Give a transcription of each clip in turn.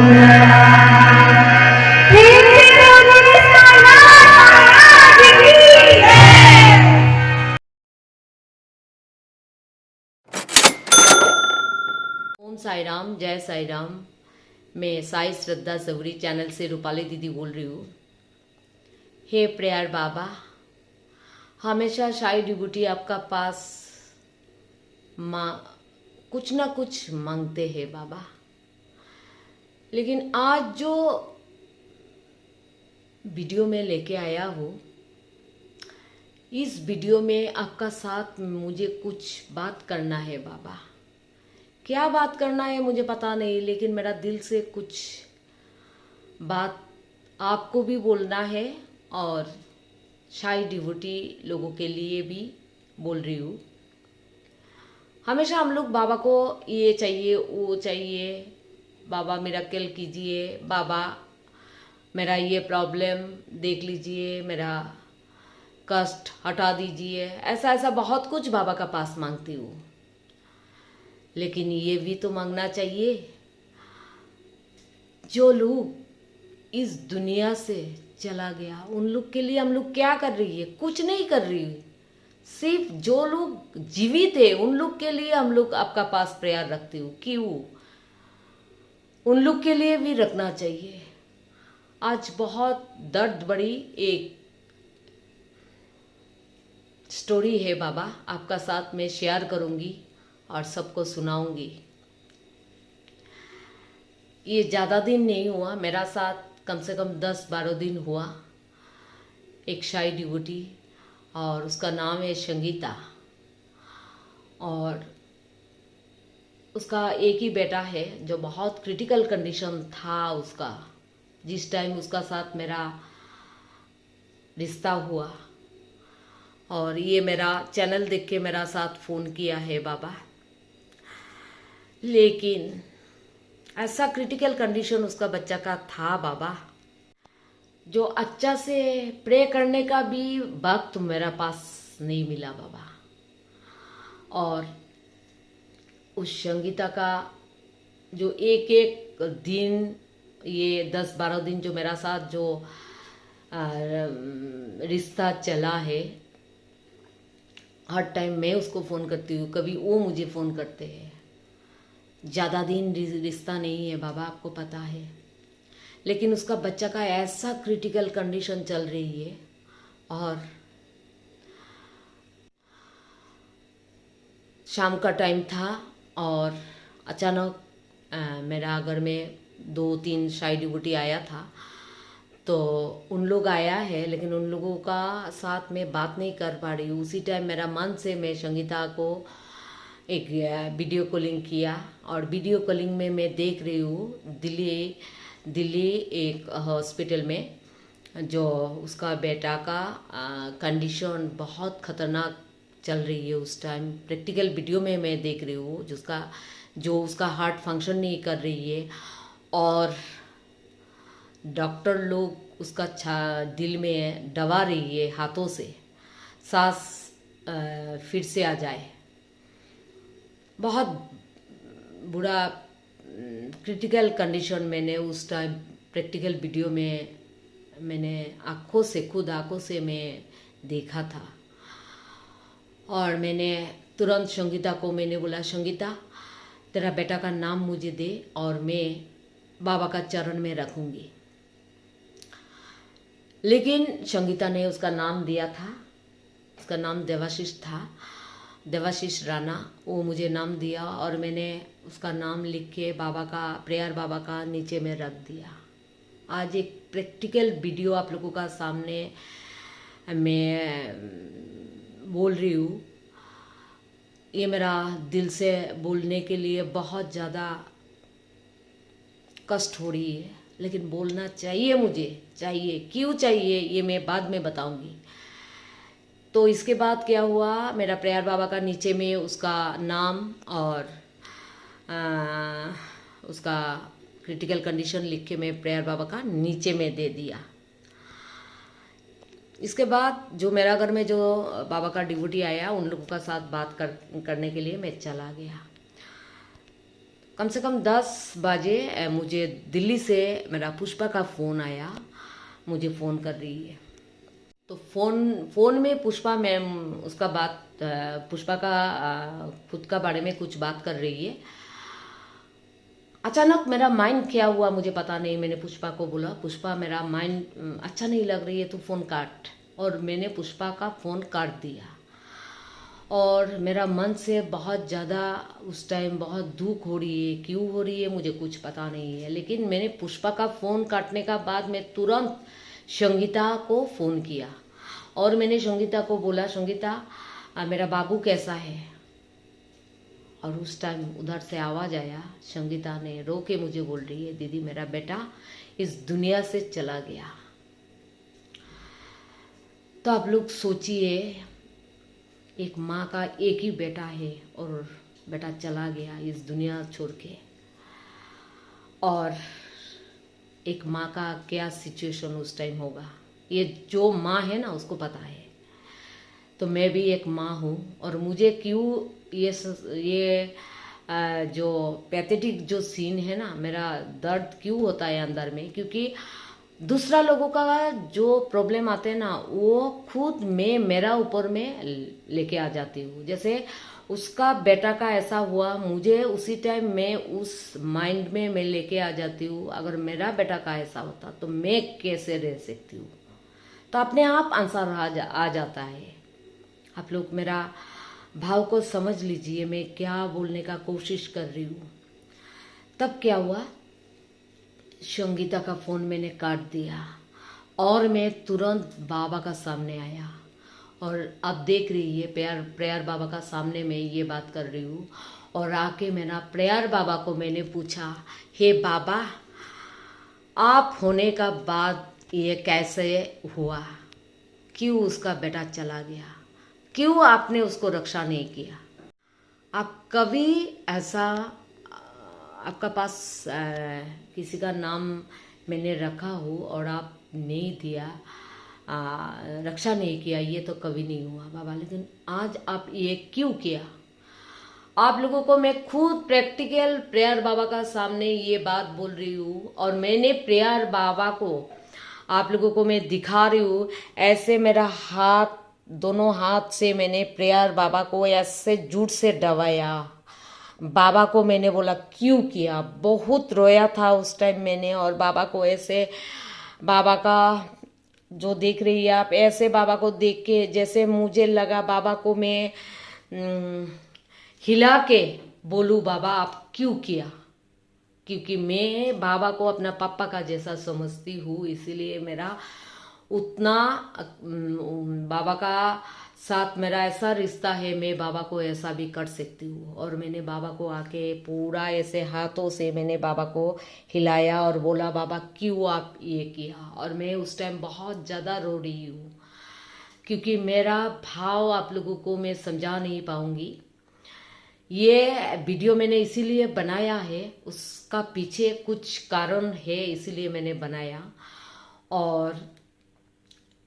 ओम साई राम, जय साई राम। मैं साई श्रद्धा सवरी चैनल से रूपाली दीदी बोल रही हूँ। हे प्रेयर बाबा, हमेशा साई डिवोटी आपका पास कुछ ना कुछ मांगते हैं बाबा, लेकिन आज जो वीडियो में लेके आया हूँ, इस वीडियो में आपका साथ मुझे कुछ बात करना है बाबा। क्या बात करना है मुझे पता नहीं, लेकिन मेरा दिल से कुछ बात आपको भी बोलना है और साई डिवोटी लोगों के लिए भी बोल रही हूँ। हमेशा हम लोग बाबा को ये चाहिए वो चाहिए, बाबा मिरेकल कीजिए, बाबा मेरा ये प्रॉब्लम देख लीजिए, मेरा कष्ट हटा दीजिए, ऐसा ऐसा बहुत कुछ बाबा का पास मांगती हूँ। लेकिन ये भी तो मांगना चाहिए, जो लोग इस दुनिया से चला गया उन लोग के लिए हम लोग क्या कर रही है? कुछ नहीं कर रही है। सिर्फ जो लोग जीवित है उन लोग के लिए हम लोग आपका पास प्रेयर रखती हूँ। क्यों? उन लोग के लिए भी रखना चाहिए। आज बहुत दर्द बड़ी एक स्टोरी है बाबा, आपका साथ में शेयर करूँगी और सबको सुनाऊंगी। ये ज़्यादा दिन नहीं हुआ, मेरा साथ कम से कम 10-12 दिन हुआ। एक साई डिवोटी और उसका नाम है संगीता, और उसका एक ही बेटा है जो बहुत क्रिटिकल कंडीशन था उसका, जिस टाइम उसका साथ मेरा रिश्ता हुआ। और ये मेरा चैनल देख के मेरा साथ फ़ोन किया है बाबा। लेकिन ऐसा क्रिटिकल कंडीशन उसका बच्चा का था बाबा, जो अच्छा से प्रे करने का भी वक्त मेरा पास नहीं मिला बाबा। और उस संगीता का जो एक एक दिन, ये 10-12 दिन जो मेरा साथ जो रिश्ता चला है, हर टाइम मैं उसको फ़ोन करती हूँ, कभी वो मुझे फ़ोन करते हैं। ज़्यादा दिन रिश्ता नहीं है बाबा, आपको पता है। लेकिन उसका बच्चा का ऐसा क्रिटिकल कंडीशन चल रही है। और शाम का टाइम था और अचानक मेरा घर में 2-3 साई डिवोटी आया था। तो उन लोग आया है, लेकिन उन लोगों का साथ में बात नहीं कर पा रही हूँ। उसी टाइम मेरा मन से मैं संगीता को एक वीडियो कॉलिंग किया, और वीडियो कॉलिंग में मैं देख रही हूँ दिल्ली एक हॉस्पिटल में जो उसका बेटा का कंडीशन बहुत ख़तरनाक चल रही है। उस टाइम प्रैक्टिकल वीडियो में मैं देख रही हूँ जो उसका हार्ट फंक्शन नहीं कर रही है, और डॉक्टर लोग उसका दिल में दबा रही है हाथों से, सांस फिर से आ जाए। बहुत बुरा क्रिटिकल कंडीशन मैंने उस टाइम प्रैक्टिकल वीडियो में मैंने खुद आँखों से मैं देखा था। और मैंने तुरंत संगीता को मैंने बोला, संगीता तेरा बेटा का नाम मुझे दे और मैं बाबा का चरण में रखूँगी। लेकिन संगीता ने उसका नाम दिया था, उसका नाम देवाशीष था, देवाशीष राणा, वो मुझे नाम दिया, और मैंने उसका नाम लिख के बाबा का प्रेयर बाबा का नीचे में रख दिया। आज एक प्रैक्टिकल वीडियो आप लोगों का सामने मैं बोल रही हूँ। ये मेरा दिल से बोलने के लिए बहुत ज़्यादा कष्ट हो रही है, लेकिन बोलना चाहिए, मुझे चाहिए। क्यों चाहिए ये मैं बाद में बताऊंगी। तो इसके बाद क्या हुआ, मेरा प्रेयर बाबा का नीचे में उसका नाम और उसका क्रिटिकल कंडीशन लिख के मैं प्रेयर बाबा का नीचे में दे दिया। इसके बाद जो मेरा घर में जो बाबा का डिवोटी आया, उन लोगों का साथ बात करने के लिए मैं चला गया। कम से कम 10 बजे मुझे दिल्ली से मेरा पुष्पा का फ़ोन आया, मुझे फ़ोन कर रही है। तो फ़ोन में पुष्पा मैम उसका बात पुष्पा का खुद का बारे में कुछ बात कर रही है। अचानक मेरा माइंड क्या हुआ मुझे पता नहीं। मैंने पुष्पा को बोला, पुष्पा मेरा माइंड अच्छा नहीं लग रही है, तू फ़ोन काट। और मैंने पुष्पा का फ़ोन काट दिया। और मेरा मन से बहुत ज़्यादा उस टाइम बहुत दुख हो रही है, क्यों हो रही है मुझे कुछ पता नहीं है। लेकिन मैंने पुष्पा का फ़ोन काटने का बाद मैं तुरंत संगीता को फ़ोन किया और मैंने संगीता को बोला, संगीता मेरा बाबू कैसा है। और उस टाइम उधर से आवाज़ आया, संगीता ने रो के मुझे बोल रही है, दीदी मेरा बेटा इस दुनिया से चला गया। तो आप लोग सोचिए, एक माँ का एक ही बेटा है और बेटा चला गया इस दुनिया छोड़ के। और एक माँ का क्या सिचुएशन उस टाइम होगा, ये जो माँ है ना उसको पता है। तो मैं भी एक माँ हूँ और मुझे क्यों ये जो पैथेटिक जो सीन है ना, मेरा दर्द क्यों होता है अंदर में, क्योंकि दूसरा लोगों का जो प्रॉब्लम आते हैं ना वो खुद मैं मेरा ऊपर में लेके आ जाती हूँ। जैसे उसका बेटा का ऐसा हुआ, मुझे उसी टाइम मैं उस माइंड में मैं लेके आ जाती हूँ, अगर मेरा बेटा का ऐसा होता तो मैं कैसे रह सकती हूँ। तो अपने आप आंसर आ जाता है। आप लोग मेरा भाव को समझ लीजिए, मैं क्या बोलने का कोशिश कर रही हूँ। तब क्या हुआ, संगीता का फ़ोन मैंने काट दिया और मैं तुरंत बाबा का सामने आया। और अब देख रही है प्रेयर बाबा का सामने मैं ये बात कर रही हूँ। और आके मैंने प्रेयर बाबा को मैंने पूछा, हे बाबा आप होने का बाद ये कैसे हुआ, क्यों उसका बेटा चला गया, क्यों आपने उसको रक्षा नहीं किया। आप कभी ऐसा आपका पास किसी का नाम मैंने रखा हो और आप नहीं दिया, रक्षा नहीं किया, ये तो कभी नहीं हुआ बाबा। लेकिन आज आप ये क्यों किया। आप लोगों को मैं खुद प्रैक्टिकल प्रेयर बाबा का सामने ये बात बोल रही हूँ और मैंने प्रेयर बाबा को आप लोगों को मैं दिखा रही हूँ। ऐसे मेरा हाथ, दोनों हाथ से मैंने प्रेयर बाबा को ऐसे जूट से दबाया। बाबा को मैंने बोला क्यों किया, बहुत रोया था उस टाइम मैंने। और बाबा को ऐसे, बाबा का जो देख रही है आप, ऐसे बाबा को देख के जैसे मुझे लगा बाबा को मैं हिला के बोलूँ, बाबा आप क्यों किया। क्योंकि मैं बाबा को अपना पापा का जैसा समझती हूँ, इसीलिए मेरा उतना बाबा का साथ मेरा ऐसा रिश्ता है, मैं बाबा को ऐसा भी कर सकती हूँ। और मैंने बाबा को आके पूरा ऐसे हाथों से मैंने बाबा को हिलाया और बोला, बाबा क्यों आप ये किया। और मैं उस टाइम बहुत ज़्यादा रो रही हूँ, क्योंकि मेरा भाव आप लोगों को मैं समझा नहीं पाऊँगी। ये वीडियो मैंने इसीलिए बनाया है, उसका पीछे कुछ कारण है, इसीलिए मैंने बनाया। और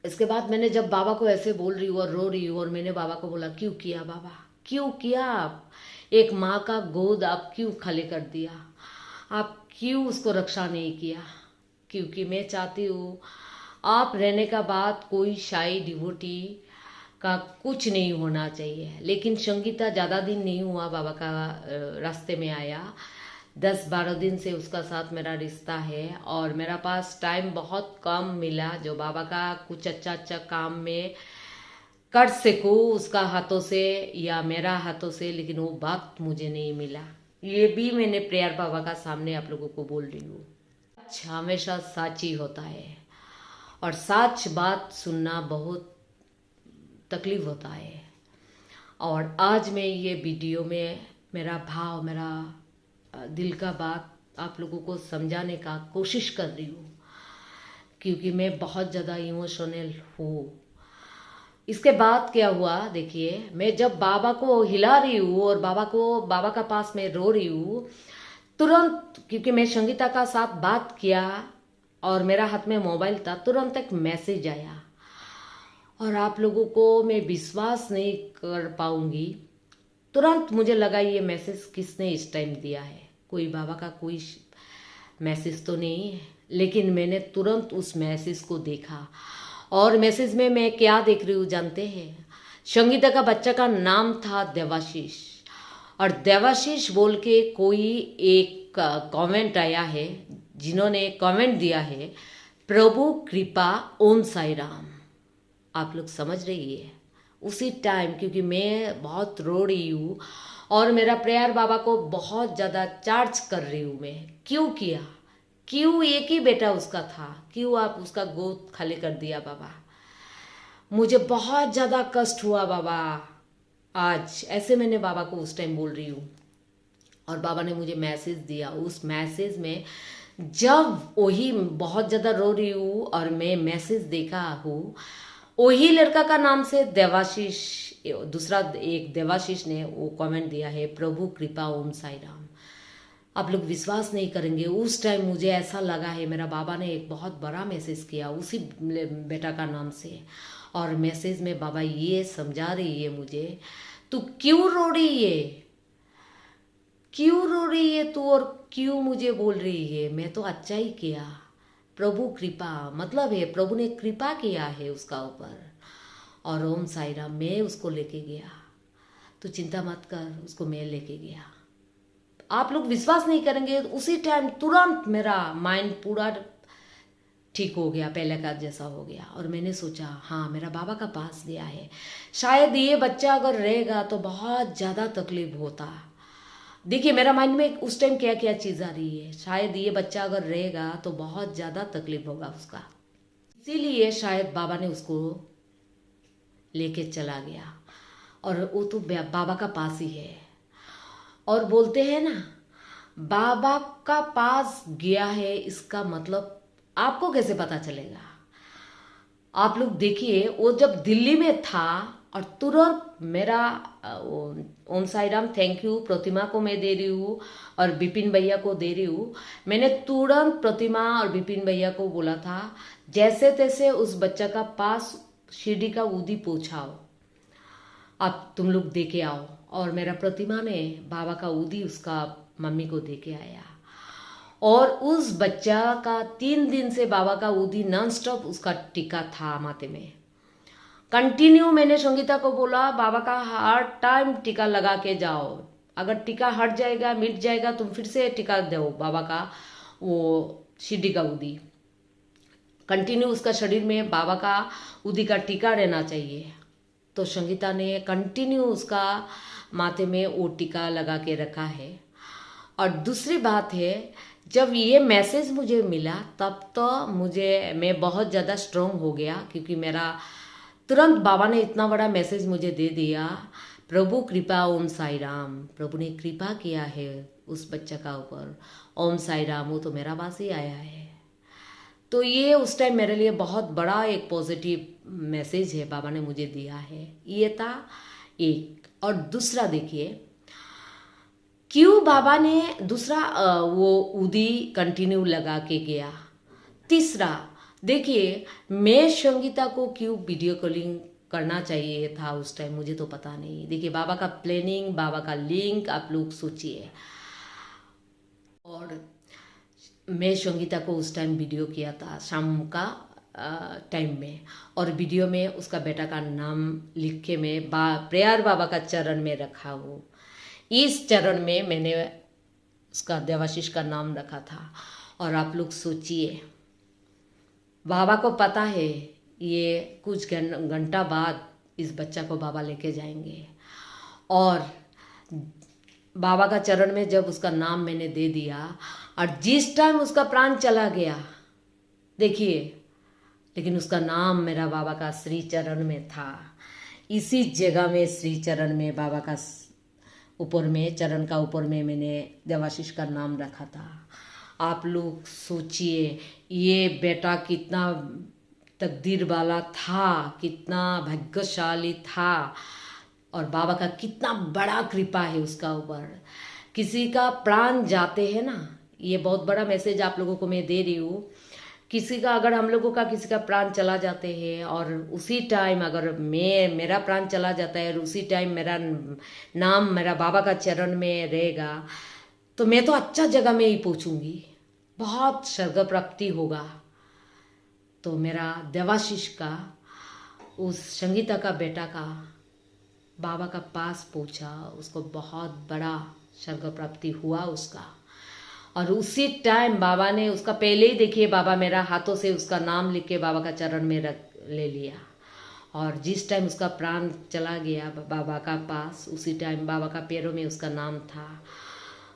इसके बाद मैंने जब बाबा को ऐसे बोल रही हूँ और रो रही हूँ और मैंने बाबा को बोला क्यों किया बाबा, क्यों किया आप, एक माँ का गोद आप क्यों खाली कर दिया, आप क्यों उसको रक्षा नहीं किया। क्योंकि मैं चाहती हूँ आप रहने का बाद कोई शाही डिवोटी का कुछ नहीं होना चाहिए। लेकिन संगीता ज़्यादा दिन नहीं हुआ बाबा का रास्ते में आया, 10-12 दिन से उसका साथ मेरा रिश्ता है। और मेरा पास टाइम बहुत कम मिला जो बाबा का कुछ अच्छा काम में कर सकूँ उसका हाथों से या मेरा हाथों से, लेकिन वो वक्त मुझे नहीं मिला। ये भी मैंने प्रेयर बाबा का सामने आप लोगों को बोल रही हूँ। अच्छा हमेशा सच ही होता है और सच बात सुनना बहुत तकलीफ होता है। और आज मैं ये वीडियो में मेरा भाव, मेरा दिल का बात आप लोगों को समझाने का कोशिश कर रही हूँ, क्योंकि मैं बहुत ज़्यादा इमोशनल हूँ। इसके बाद क्या हुआ देखिए, मैं जब बाबा को हिला रही हूँ और बाबा का पास में रो रही हूँ, तुरंत, क्योंकि मैं संगीता का साथ बात किया और मेरा हाथ में मोबाइल था, तुरंत एक मैसेज आया। और आप लोगों को मैं विश्वास नहीं कर पाऊंगी, तुरंत मुझे लगा ये मैसेज किसने इस टाइम दिया है। कोई बाबा का कोई मैसेज तो नहीं है, लेकिन मैंने तुरंत उस मैसेज को देखा। और मैसेज में मैं क्या देख रही हूँ जानते हैं? संगीता का बच्चा का नाम था देवाशीष, और देवाशीष बोल के कोई एक कमेंट आया है, जिन्होंने कमेंट दिया है प्रभु कृपा ओम साई राम। आप लोग समझ रही है? उसी टाइम, क्योंकि मैं बहुत रो रही हूँ और मेरा प्रेयर बाबा को बहुत ज़्यादा चार्ज कर रही हूँ मैं। क्यों किया? क्यों? एक ही बेटा उसका था, क्यों आप उसका गोद खाली कर दिया बाबा? मुझे बहुत ज़्यादा कष्ट हुआ बाबा आज, ऐसे मैंने बाबा को उस टाइम बोल रही हूँ। और बाबा ने मुझे मैसेज दिया। उस मैसेज में जब वही बहुत ज़्यादा रो रही हूँ और मैं मैसेज देखा हूँ, वही लड़का का नाम से देवाशीष, दूसरा एक देवाशीष ने वो कमेंट दिया है प्रभु कृपा ओम साई राम। आप लोग विश्वास नहीं करेंगे, उस टाइम मुझे ऐसा लगा है मेरा बाबा ने एक बहुत बड़ा मैसेज किया उसी बेटा का नाम से। और मैसेज में बाबा ये समझा रही है मुझे, तू क्यों रो रही है, क्यों रो रही है तू, और क्यों मुझे बोल रही है? मैं तो अच्छा ही किया। प्रभु कृपा मतलब है प्रभु ने कृपा किया है उसका ऊपर। और ओम साई राम, मैं उसको लेके गया, तो चिंता मत कर, उसको मैं लेके गया। आप लोग विश्वास नहीं करेंगे, उसी टाइम तुरंत मेरा माइंड पूरा ठीक हो गया, पहले का जैसा हो गया। और मैंने सोचा हाँ मेरा बाबा का पास गया है, शायद ये बच्चा अगर रहेगा तो बहुत ज़्यादा तकलीफ होता। देखिए मेरा माइंड में उस टाइम क्या क्या चीज़ आ रही है, शायद ये बच्चा अगर रहेगा तो बहुत ज़्यादा तकलीफ होगा उसका, इसीलिए शायद बाबा ने उसको लेके चला गया। और वो तो बाबा का पास ही है। और बोलते हैं ना बाबा का पास गया है, इसका मतलब आपको कैसे पता चलेगा? आप लोग देखिए, वो जब दिल्ली में था और तुरंत मेरा ओम साई राम, थैंक यू, प्रतिमा को मैं दे रही हूँ और विपिन भैया को दे रही हूँ। मैंने तुरंत प्रतिमा और विपिन भैया को बोला था जैसे तैसे उस बच्चा का पास शिरडी का ऊदी पहुँचाओ, अब तुम लोग दे के आओ। और मेरा प्रतिमा ने बाबा का ऊदी उसका मम्मी को दे के आया। और उस बच्चा का 3 दिन से बाबा का ऊदी नॉन स्टॉप उसका टीका था माथे में, कंटिन्यू। मैंने संगीता को बोला बाबा का हर टाइम टीका लगा के जाओ, अगर टीका हट जाएगा मिट जाएगा तुम फिर से टीका दो बाबा का, वो शिरडी का ऊदी कंटिन्यू उसका शरीर में बाबा का ऊदी का टीका रहना चाहिए। तो संगीता ने कंटिन्यू उसका माथे में वो टीका लगा के रखा है। और दूसरी बात है, जब ये मैसेज मुझे मिला तब तो मैं बहुत ज़्यादा स्ट्रॉन्ग हो गया, क्योंकि मेरा तुरंत बाबा ने इतना बड़ा मैसेज मुझे दे दिया, प्रभु कृपा ओम साई राम, प्रभु ने कृपा किया है उस बच्चा का ऊपर, ओम साई राम, वो तो मेरा पास ही आया है। तो ये उस टाइम मेरे लिए बहुत बड़ा एक पॉजिटिव मैसेज है बाबा ने मुझे दिया है। ये था एक। और दूसरा देखिए क्यों बाबा ने दूसरा वो ऊदी कंटिन्यू लगा के गया। तीसरा देखिए, मैं संगीता को क्यों वीडियो कॉलिंग करना चाहिए था उस टाइम, मुझे तो पता नहीं। देखिए बाबा का प्लानिंग, बाबा का लिंक आप लोग सोचिए। और मैं संगीता को उस टाइम वीडियो किया था शाम का टाइम में, और वीडियो में उसका बेटा का नाम लिख के मैं प्रेयर बाबा का चरण में रखा हूँ। इस चरण में मैंने उसका देवाशीष का नाम रखा था। और आप लोग सोचिए, बाबा को पता है ये कुछ घंटा बाद इस बच्चा को बाबा लेके जाएंगे। और बाबा का चरण में जब उसका नाम मैंने दे दिया, और जिस टाइम उसका प्राण चला गया देखिए, लेकिन उसका नाम मेरा बाबा का श्री चरण में था। इसी जगह में श्री चरण में बाबा का ऊपर में, चरण का ऊपर में मैंने देवाशीष का नाम रखा था। आप लोग सोचिए ये बेटा कितना तकदीर वाला था, कितना भाग्यशाली था, और बाबा का कितना बड़ा कृपा है उसका ऊपर। किसी का प्राण जाते हैं ना, ये बहुत बड़ा मैसेज आप लोगों को मैं दे रही हूँ। किसी का अगर हम लोगों का किसी का प्राण चला जाते हैं, और उसी टाइम अगर मेरा प्राण चला जाता है और उसी टाइम मेरा नाम मेरा बाबा का चरण में रहेगा, तो मैं तो अच्छा जगह में ही पहुंचूंगी, बहुत स्वर्ग प्राप्ति होगा। तो मेरा देवाशीष का, उस संगीता का बेटा का बाबा का पास पहुंचा, उसको बहुत बड़ा स्वर्ग प्राप्ति हुआ उसका। और उसी टाइम बाबा ने उसका, पहले ही देखिए बाबा मेरा हाथों से उसका नाम लिख के बाबा का चरण में रख ले लिया। और जिस टाइम उसका प्राण चला गया बाबा का पास, उसी टाइम बाबा का पैरों में उसका नाम था।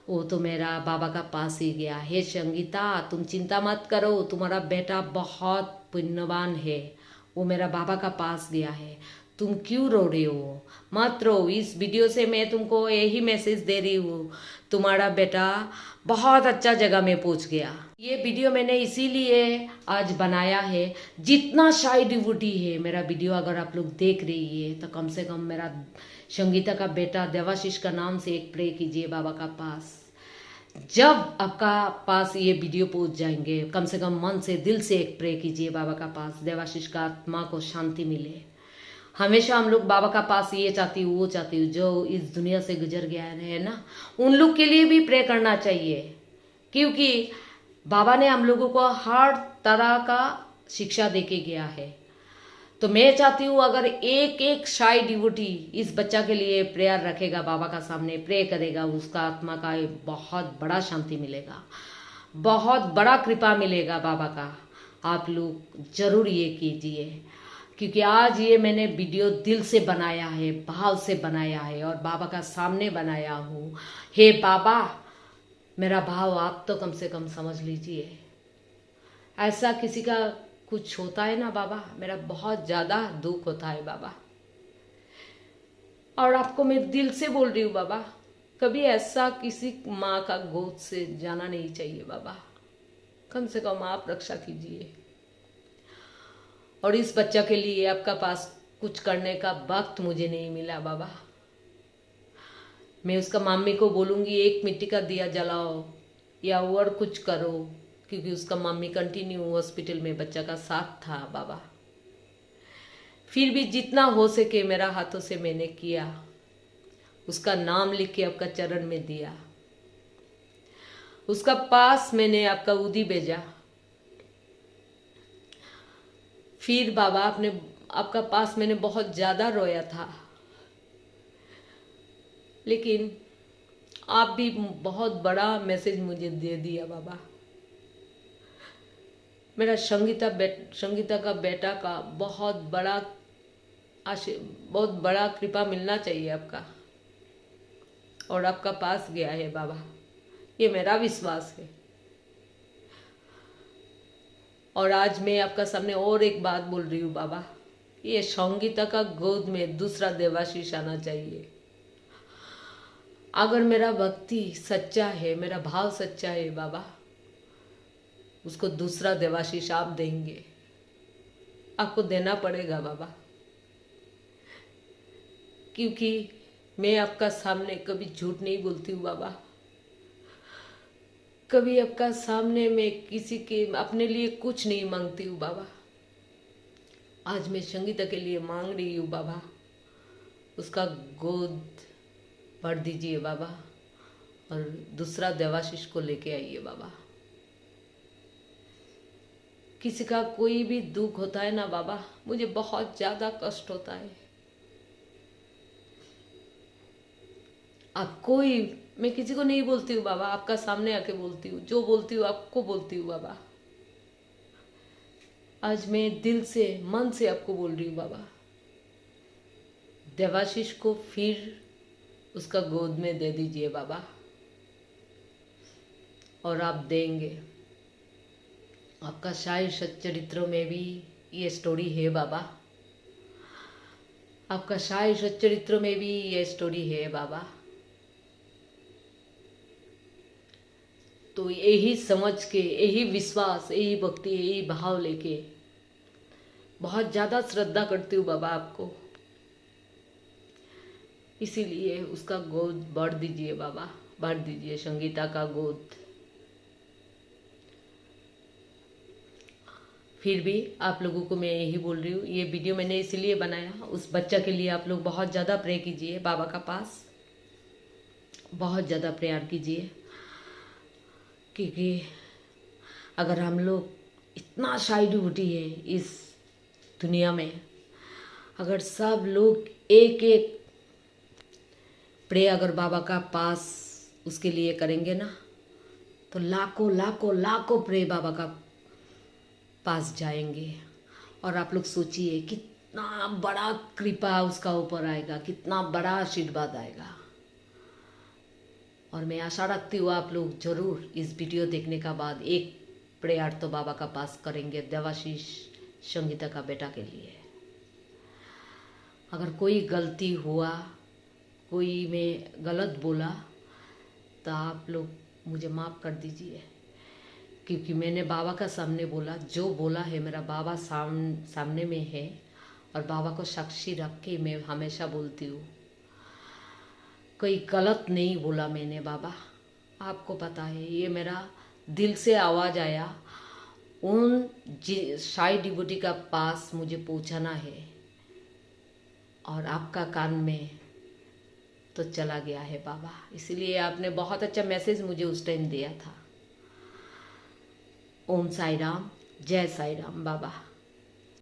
वो तो मेरा बाबा का पास ही गया। हे संगीता, तुम चिंता मत करो, तुम्हारा बेटा बहुत पुण्यवान है, वो मेरा बाबा का पास गया है, तुम क्यों रो रहे हो? मत रो। इस वीडियो से मैं तुमको यही मैसेज दे रही हूँ, तुम्हारा बेटा बहुत अच्छा जगह में पहुंच गया। ये वीडियो मैंने इसीलिए आज बनाया है, जितना शाही डिवोटी है मेरा वीडियो अगर आप लोग देख रही है तो कम से कम मेरा संगीता का बेटा देवाशीष का नाम से एक प्रे कीजिए बाबा का पास। जब आपका पास ये वीडियो पहुंच जाएंगे, कम से कम मन से दिल से एक प्रे कीजिए बाबा का पास, देवाशीष का आत्मा को शांति मिले। हमेशा हम लोग बाबा का पास ये चाहती हूँ वो चाहती हूँ, जो इस दुनिया से गुजर गया है ना, उन लोग के लिए भी प्रे करना चाहिए, क्योंकि बाबा ने हम लोगों को हर तरह का शिक्षा देके गया है। तो मैं चाहती हूँ अगर एक एक शाही डिवोटी इस बच्चा के लिए प्रेयर रखेगा, बाबा का सामने प्रे करेगा, उसका आत्मा का बहुत बड़ा शांति मिलेगा, बहुत बड़ा कृपा मिलेगा बाबा का। आप लोग जरूर ये कीजिए, क्योंकि आज ये मैंने वीडियो दिल से बनाया है, भाव से बनाया है और बाबा का सामने बनाया हूँ। हे बाबा, मेरा भाव आप तो कम से कम समझ लीजिए। ऐसा किसी का कुछ होता है ना बाबा, मेरा बहुत ज़्यादा दुख होता है बाबा। और आपको मैं दिल से बोल रही हूँ बाबा, कभी ऐसा किसी माँ का गोद से जाना नहीं चाहिए बाबा, कम से कम आप रक्षा कीजिए। और इस बच्चा के लिए आपका पास कुछ करने का वक्त मुझे नहीं मिला बाबा। मैं उसका मम्मी को बोलूँगी एक मिट्टी का दिया जलाओ या और कुछ करो, क्योंकि उसका मम्मी कंटिन्यू हॉस्पिटल में बच्चा का साथ था बाबा। फिर भी जितना हो सके मेरा हाथों से मैंने किया, उसका नाम लिख के आपका चरण में दिया, उसका पास मैंने आपका उदी भेजा। फिर बाबा आपका पास मैंने बहुत ज़्यादा रोया था, लेकिन आप भी बहुत बड़ा मैसेज मुझे दे दिया बाबा। मेरा संगीता का बेटा का बहुत बड़ा कृपा मिलना चाहिए आपका, और आपका पास गया है बाबा, ये मेरा विश्वास है। और आज मैं आपका सामने और एक बात बोल रही हूँ बाबा, ये संगीता का गोद में दूसरा देवाशीष आना चाहिए। अगर मेरा भक्ति सच्चा है, मेरा भाव सच्चा है बाबा, उसको दूसरा देवाशीष आप देंगे, आपको देना पड़ेगा बाबा। क्योंकि मैं आपका सामने कभी झूठ नहीं बोलती हूँ बाबा, कभी आपका सामने मैं किसी के अपने लिए कुछ नहीं मांगती हूँ बाबा। आज मैं संगीता के लिए मांग रही हूँ बाबा, उसका गोद भर दीजिए बाबा, और दूसरा देवाशीष को लेके आइए बाबा। किसी का कोई भी दुख होता है ना बाबा, मुझे बहुत ज़्यादा कष्ट होता है। मैं किसी को नहीं बोलती हूँ बाबा, आपका सामने आके बोलती हूँ, जो बोलती हूँ आपको बोलती हूँ बाबा। आज मैं दिल से मन से आपको बोल रही हूँ बाबा, देवाशीष को फिर उसका गोद में दे दीजिए बाबा, और आप देंगे। आपका शाही सच्चरित्रों में भी ये स्टोरी है बाबा, आपका शाही सच्चरित्रों में भी ये स्टोरी है बाबा। तो यही समझ के, यही विश्वास, यही भक्ति, यही भाव लेके बहुत ज़्यादा श्रद्धा करती हूँ बाबा आपको, इसीलिए उसका गोद भर दीजिए बाबा, भर दीजिए संगीता का गोद। फिर भी आप लोगों को मैं यही बोल रही हूँ, ये वीडियो मैंने इसीलिए बनाया, उस बच्चा के लिए आप लोग बहुत ज़्यादा प्रे कीजिए बाबा का पास, बहुत ज़्यादा प्रेयर कीजिए। क्योंकि अगर हम लोग इतना शाई डिवोटी है इस दुनिया में, अगर सब लोग एक एक प्रे अगर बाबा का पास उसके लिए करेंगे ना, तो लाखों लाखों लाखों प्रे बाबा का पास जाएंगे। और आप लोग सोचिए कितना बड़ा कृपा उसका ऊपर आएगा, कितना बड़ा आशीर्वाद आएगा। और मैं आशा रखती हूँ आप लोग ज़रूर इस वीडियो देखने का बाद एक प्रेयर तो बाबा का पास करेंगे देवाशीष संगीता का बेटा के लिए। अगर कोई गलती हुआ, कोई मैं गलत बोला, तो आप लोग मुझे माफ़ कर दीजिए, क्योंकि मैंने बाबा का सामने बोला, जो बोला है मेरा बाबा सामने में है और बाबा को साक्षी रख के मैं हमेशा बोलती हूँ, कोई गलत नहीं बोला मैंने बाबा, आपको पता है। ये मेरा दिल से आवाज़ आया, उन शाई डिवोटी का पास मुझे पहुँचाना है और आपका कान में तो चला गया है बाबा। इसलिए आपने बहुत अच्छा मैसेज मुझे उस टाइम दिया था। ओम साई राम, जय साई राम बाबा।